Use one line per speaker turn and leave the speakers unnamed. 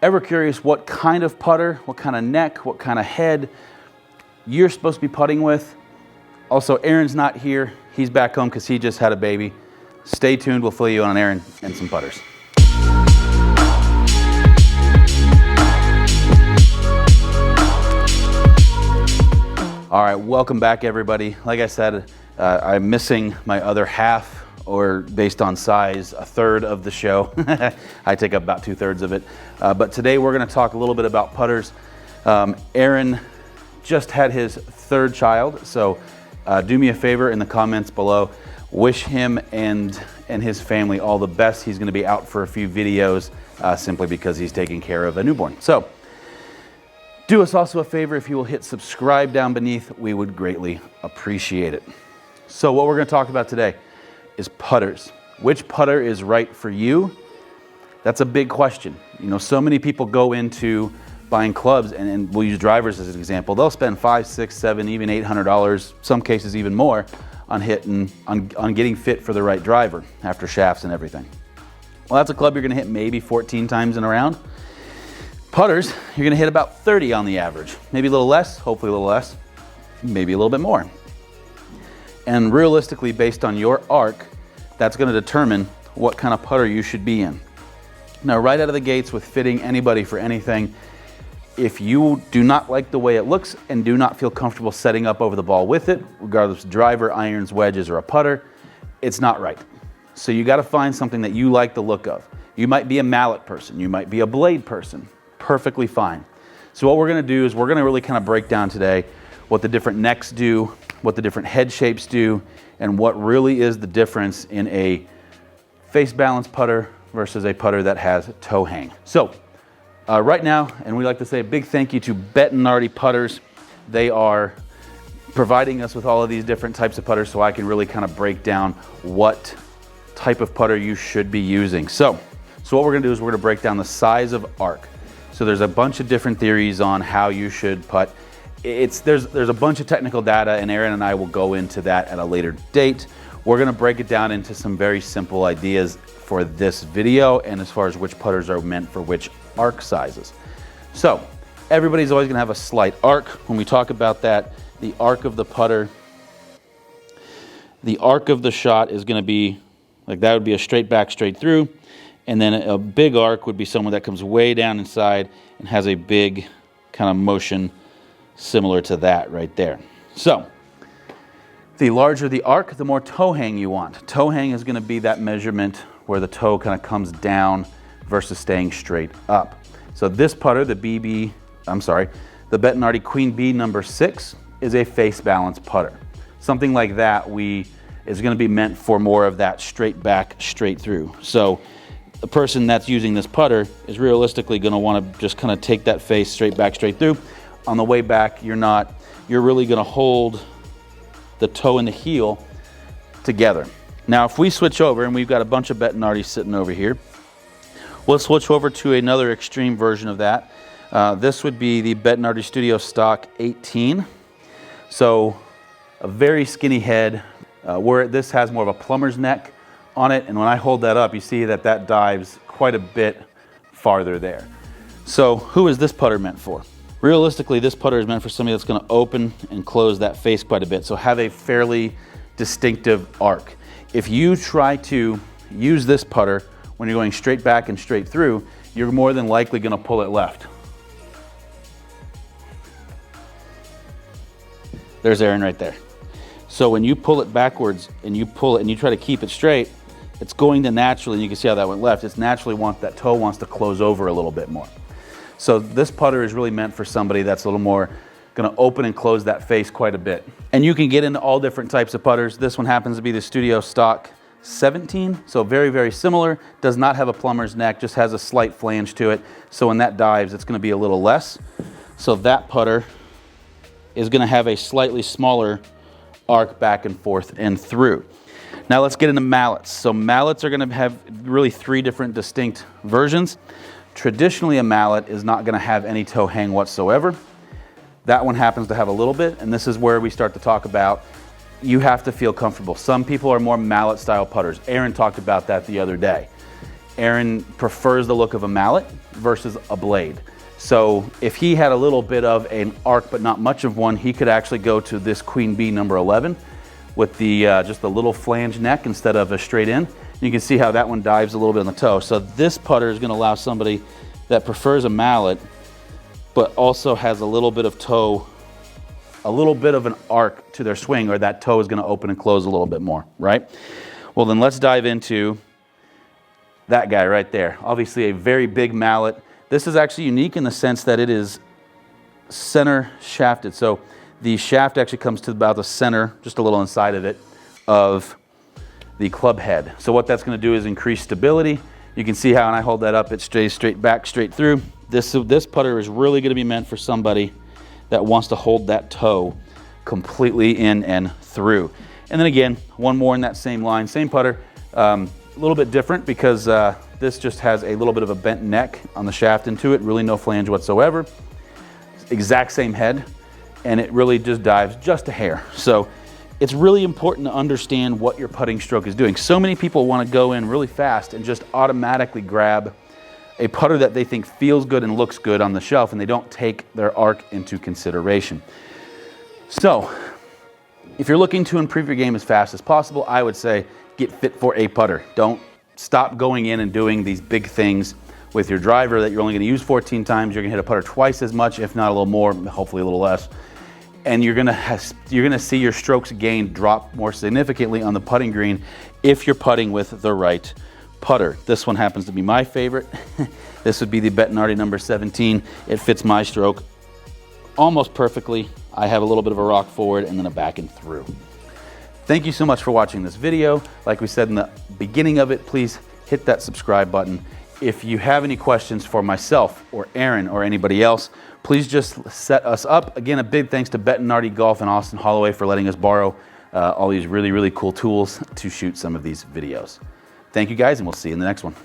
Ever curious what kind of putter, what kind of neck, what kind of head you're supposed to be putting with? Also, Aaron's not here. He's back home because he just had a baby. Stay tuned. We'll fill you on Aaron and some putters. All right, welcome back, everybody. Like I said, I'm missing my other half, or based on size, a third of the show. I take up about 2/3 of it. But today we're going to talk a little bit about putters. Aaron just had his third child, so do me a favor in the comments below. Wish him and his family all the best. He's going to be out for a few videos simply because he's taking care of a newborn. So do us also a favor, if you will hit subscribe down beneath, we would greatly appreciate it. So what we're going to talk about today is putters. Which putter is right for you? That's a big question. You know, so many people go into buying clubs, and we'll use drivers as an example. They'll spend $500, $600, $700, even $800, some cases even more, on getting fit for the right driver after shafts and everything. Well, that's a club you're going to hit maybe 14 times in a round. Putters, you're going to hit about 30 on the average. Maybe a little less, hopefully a little less, maybe a little bit more. And realistically, based on your arc, that's going to determine what kind of putter you should be in. Now, right out of the gates with fitting anybody for anything, if you do not like the way it looks and do not feel comfortable setting up over the ball with it, regardless of driver, irons, wedges, or a putter, it's not right. So you got to find something that you like the look of. You might be a mallet person. You might be a blade person. Perfectly fine. So what we're going to do is we're going to really kind of break down today what the different necks do, what the different head shapes do, and what really is the difference in a face balance putter versus a putter that has toe hang. So right now, and we like to say a big thank you to Bettinardi Putters. They are providing us with all of these different types of putters so I can really kind of break down what type of putter you should be using. So what we're going to do is we're going to break down the size of arc. So there's a bunch of different theories on how you should putt. There's a bunch of technical data, and Aaron and I will go into that at a later date. We're going to break it down into some very simple ideas for this video, and as far as which putters are meant for which arc sizes. So everybody's always going to have a slight arc. When we talk about that, the arc of the putter, the arc of the shot is going to be like that would be a straight back, straight through. And then a big arc would be someone that comes way down inside and has a big kind of motion similar to that right there. So the larger the arc, the more toe hang you want. Toe hang is going to be that measurement where the toe kind of comes down versus staying straight up. So this putter, the Bettinardi Queen Bee number 6, is a face balance putter. Something like that is going to be meant for more of that straight back, straight through. So the person that's using this putter is realistically going to want to just kind of take that face straight back, straight through. On the way back, you're really going to hold the toe and the heel together. Now, if we switch over, and we've got a bunch of Bettinardi sitting over here, we'll switch over to another extreme version of that. This would be the Bettinardi Studio Stock 18. So a very skinny head, where this has more of a plumber's neck on it, and when I hold that up, you see that dives quite a bit farther there. So who is this putter meant for? Realistically, this putter is meant for somebody that's going to open and close that face quite a bit, so have a fairly distinctive arc. If you try to use this putter when you're going straight back and straight through, you're more than likely going to pull it left. There's Aaron right there. So when you pull it backwards and you pull it and you try to keep it straight, it's going to naturally, and you can see how that went left, it's naturally that toe wants to close over a little bit more. So this putter is really meant for somebody that's a little more going to open and close that face quite a bit. And you can get into all different types of putters. This one happens to be the Studio Stock 17, so very, very similar. Does not have a plumber's neck, just has a slight flange to it. So when that dives, it's going to be a little less. So that putter is going to have a slightly smaller arc back and forth and through. Now let's get into mallets. So mallets are going to have really 3 different distinct versions. Traditionally, a mallet is not going to have any toe hang whatsoever. That one happens to have a little bit, and this is where we start to talk about you have to feel comfortable. Some people are more mallet style putters. Aaron talked about that the other day. Aaron prefers the look of a mallet versus a blade. So if he had a little bit of an arc but not much of one, he could actually go to this Queen Bee number 11 with the just a little flange neck instead of a straight in. You can see how that one dives a little bit on the toe. So this putter is going to allow somebody that prefers a mallet but also has a little bit of toe, a little bit of an arc to their swing, or that toe is going to open and close a little bit more, right? Well, then let's dive into that guy right there. Obviously a very big mallet. This is actually unique in the sense that it is center shafted. So the shaft actually comes to about the center, just a little inside of it, of the club head. So what that's going to do is increase stability. You can see how when I hold that up, it stays straight back, straight through. This putter is really going to be meant for somebody that wants to hold that toe completely in and through. And then again, one more in that same line, same putter, a little bit different because this just has a little bit of a bent neck on the shaft into it, really no flange whatsoever. Exact same head, and it really just dives just a hair. So it's really important to understand what your putting stroke is doing. So many people want to go in really fast and just automatically grab a putter that they think feels good and looks good on the shelf, and they don't take their arc into consideration. So if you're looking to improve your game as fast as possible, I would say get fit for a putter. Don't stop going in and doing these big things with your driver that you're only going to use 14 times. You're going to hit a putter twice as much, if not a little more, hopefully a little less. And you're going to see your strokes gained drop more significantly on the putting green if you're putting with the right putter. This one happens to be my favorite. This would be the Bettinardi number 17. It fits my stroke almost perfectly. I have a little bit of a rock forward and then a back and through. Thank you so much for watching this video. Like we said in the beginning of it, please hit that subscribe button. If you have any questions for myself or Aaron or anybody else, please just set us up. Again, a big thanks to Bettinardi Golf and Austin Holloway for letting us borrow all these really, really cool tools to shoot some of these videos. Thank you guys, and we'll see you in the next one.